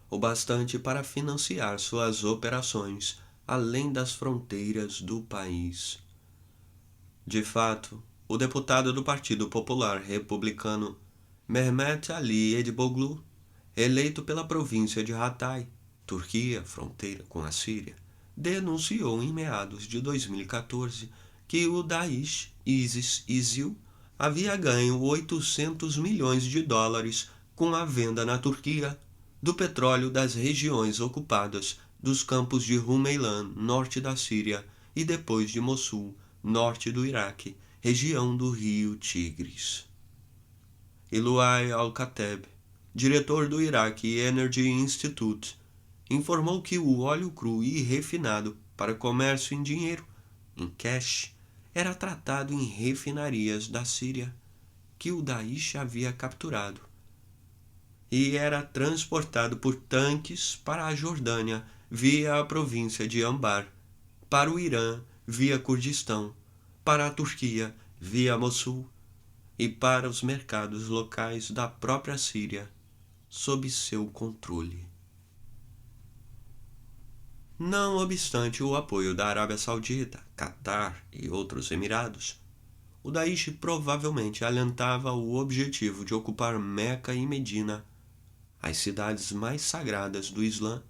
o bastante para financiar suas operações além das fronteiras do país. De fato, o deputado do Partido Popular Republicano, Mehmet Ali Edboglu, eleito pela província de Hatay, Turquia, fronteira com a Síria, denunciou em meados de 2014 que o Daesh, ISIL, havia ganho 800 milhões de dólares com a venda na Turquia do petróleo das regiões ocupadas dos campos de Rumeylan, norte da Síria, e depois de Mossul, norte do Iraque, região do rio Tigres. Elouai Al-Kateb, diretor do Iraqi Energy Institute, informou que o óleo cru e refinado para comércio em dinheiro, em cash, era tratado em refinarias da Síria, que o Daesh havia capturado, e era transportado por tanques para a Jordânia via a província de Anbar, para o Irã via Kurdistão, para a Turquia via Mossul e para os mercados locais da própria Síria, sob seu controle. Não obstante o apoio da Arábia Saudita, Catar e outros Emirados, o Daesh provavelmente alentava o objetivo de ocupar Meca e Medina, as cidades mais sagradas do Islã,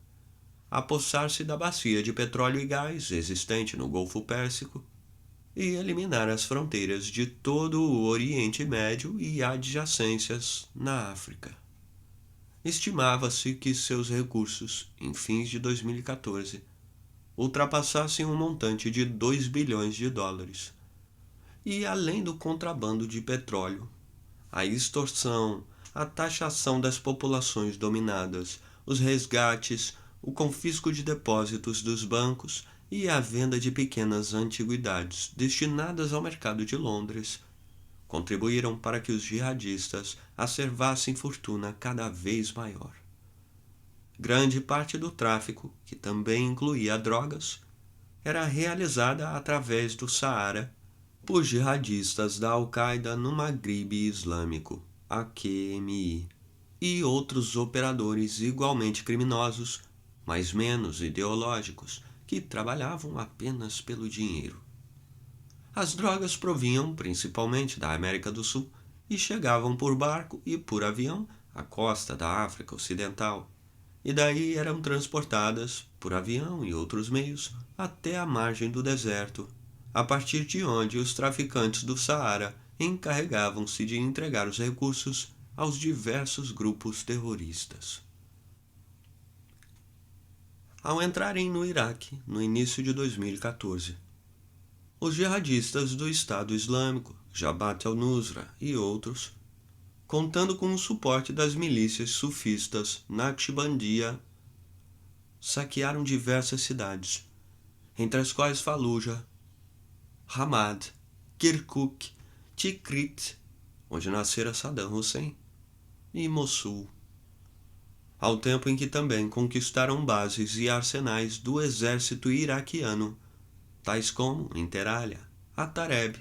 apossar-se da bacia de petróleo e gás existente no Golfo Pérsico e eliminar as fronteiras de todo o Oriente Médio e adjacências na África. Estimava-se que seus recursos, em fins de 2014, ultrapassassem um montante de 2 bilhões de dólares. E além do contrabando de petróleo, a extorsão, a taxação das populações dominadas, os resgates, o confisco de depósitos dos bancos e a venda de pequenas antiguidades destinadas ao mercado de Londres contribuíram para que os jihadistas acervassem fortuna cada vez maior. Grande parte do tráfico, que também incluía drogas, era realizada através do Saara por jihadistas da Al-Qaeda no Magribe Islâmico, AQMI, e outros operadores igualmente criminosos, mas menos ideológicos, que trabalhavam apenas pelo dinheiro. As drogas provinham principalmente da América do Sul e chegavam por barco e por avião à costa da África Ocidental, e daí eram transportadas por avião e outros meios até a margem do deserto, a partir de onde os traficantes do Saara encarregavam-se de entregar os recursos aos diversos grupos terroristas. Ao entrarem no Iraque no início de 2014, os jihadistas do Estado Islâmico, Jabhat al-Nusra e outros, contando com o suporte das milícias sufistas Naqshbandiya, saquearam diversas cidades, entre as quais Fallujah, Ramad, Kirkuk, Tikrit, onde nascera Saddam Hussein, e Mossul, ao tempo em que também conquistaram bases e arsenais do exército iraquiano, tais como Interalha, Atareb,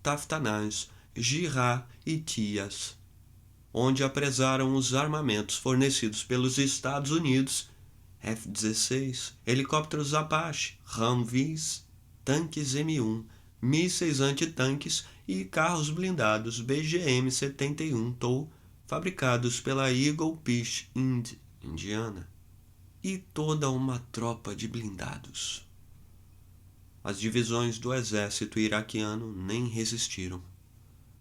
Taftanaz, Jirá e Tias, onde apresaram os armamentos fornecidos pelos Estados Unidos, F-16, helicópteros Apache, Humvees, tanques M1, mísseis antitanques e carros blindados BGM-71 TOW, fabricados pela Eagle Fish Inc., Indiana, e toda uma tropa de blindados. As divisões do exército iraquiano nem resistiram.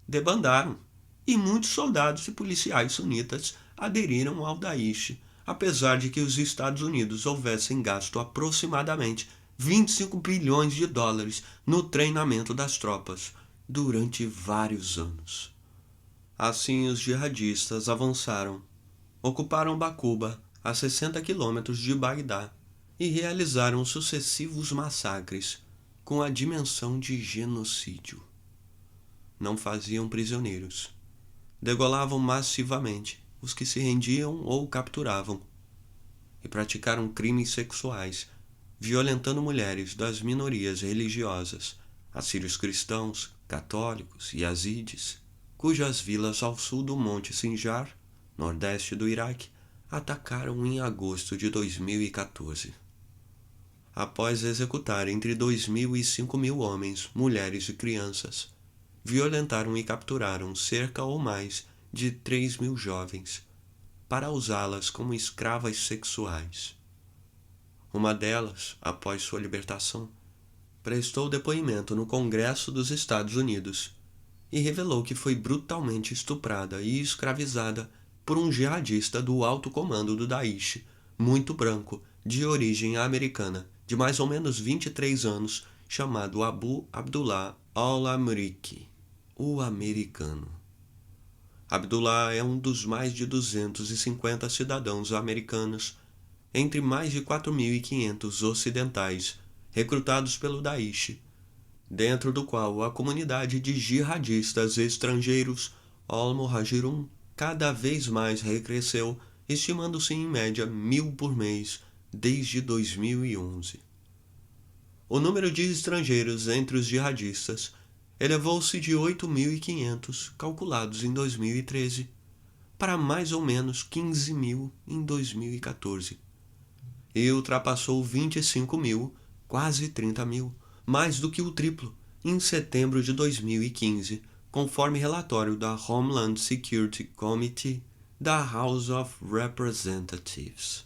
Debandaram, e muitos soldados e policiais sunitas aderiram ao Daesh, apesar de que os Estados Unidos houvessem gasto aproximadamente 25 bilhões de dólares no treinamento das tropas durante vários anos. Assim, os jihadistas avançaram ocuparam Bacuba, a 60 quilômetros de Bagdá, e realizaram sucessivos massacres com a dimensão de genocídio. Não faziam prisioneiros. Degolavam massivamente os que se rendiam ou capturavam. E praticaram crimes sexuais, violentando mulheres das minorias religiosas, assírios cristãos, católicos e yazidis, cujas vilas ao sul do Monte Sinjar, nordeste do Iraque, atacaram em agosto de 2014. Após executar entre 2.000 e 5.000 homens, mulheres e crianças, violentaram e capturaram cerca ou mais de 3.000 jovens, para usá-las como escravas sexuais. Uma delas, após sua libertação, prestou depoimento no Congresso dos Estados Unidos e revelou que foi brutalmente estuprada e escravizada por um jihadista do alto comando do Daesh, muito branco, de origem americana, de mais ou menos 23 anos, chamado Abu Abdullah al-Amriki, o americano. Abdullah é um dos mais de 250 cidadãos americanos, entre mais de 4.500 ocidentais, recrutados pelo Daesh, dentro do qual a comunidade de jihadistas estrangeiros, al-Muhajirun, cada vez mais recresceu, estimando-se em média 1.000 por mês desde 2011. O número de estrangeiros entre os jihadistas elevou-se de 8.500 calculados em 2013 para mais ou menos 15.000 em 2014 e ultrapassou 25.000, quase 30.000, mais do que o triplo, em setembro de 2015, conforme relatório da Homeland Security Committee da House of Representatives.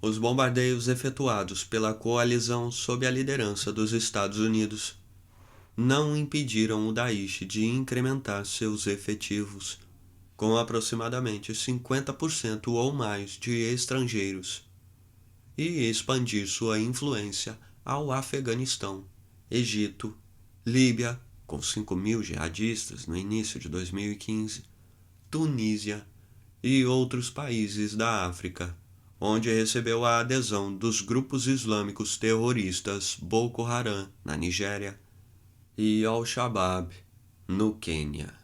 Os bombardeios efetuados pela coalizão sob a liderança dos Estados Unidos não impediram o Daesh de incrementar seus efetivos, com aproximadamente 50% ou mais de estrangeiros, e expandir sua influência ao Afeganistão, Egito, Líbia, com 5.000 jihadistas no início de 2015, Tunísia e outros países da África, onde recebeu a adesão dos grupos islâmicos terroristas Boko Haram, na Nigéria, e Al-Shabaab, no Quênia.